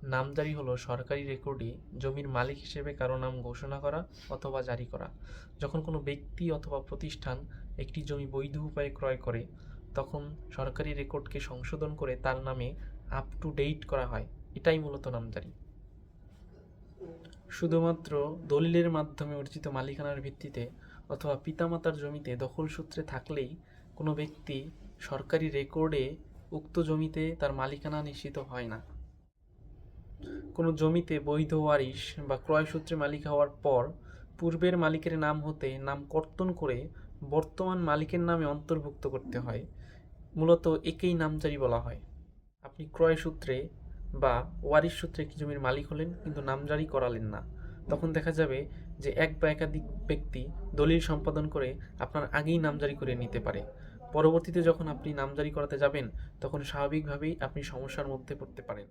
নামজারি হলো সরকারি রেকর্ডে জমির মালিক হিসেবে কারো নাম ঘোষণা করা অথবা জারি করা। যখন কোনো ব্যক্তি অথবা প্রতিষ্ঠান একটি জমি বৈধ উপায়ে ক্রয় করে, তখন সরকারি রেকর্ডকে সংশোধন করে তার নামে আপ টু ডেট করা হয়। এটাই মূলত নামজারি। শুধুমাত্র দলিলের মাধ্যমে অর্জিত মালিকানার ভিত্তিতে অথবা পিতামাতার জমিতে দখল সূত্রে থাকলেই কোনো ব্যক্তি সরকারি রেকর্ডে উক্ত জমিতে তার মালিকানা নিশ্চিত হয় না। কোনো জমিতে বৈধ ওয়ারিশ বা ক্রয়সূত্রে মালিক হওয়ার পর পূর্বের মালিকের নাম হতে নাম কর্তন করে বর্তমান মালিকের নামে অন্তর্ভুক্ত করতে হয়। মূলত একেই নামজারি বলা হয়। আপনি ক্রয়সূত্রে বা ওয়ারিশ সূত্রে একটি জমির মালিক হলেন, কিন্তু নামজারি করালেন না। তখন দেখা যাবে যে এক বা একাধিক ব্যক্তি দলিল সম্পাদন করে আপনার আগেই নামজারি করে নিতে পারে। পরবর্তীতে যখন আপনি নামজারি করাতে যাবেন, তখন স্বাভাবিকভাবেই আপনি সমস্যার মধ্যে পড়তে পারেন।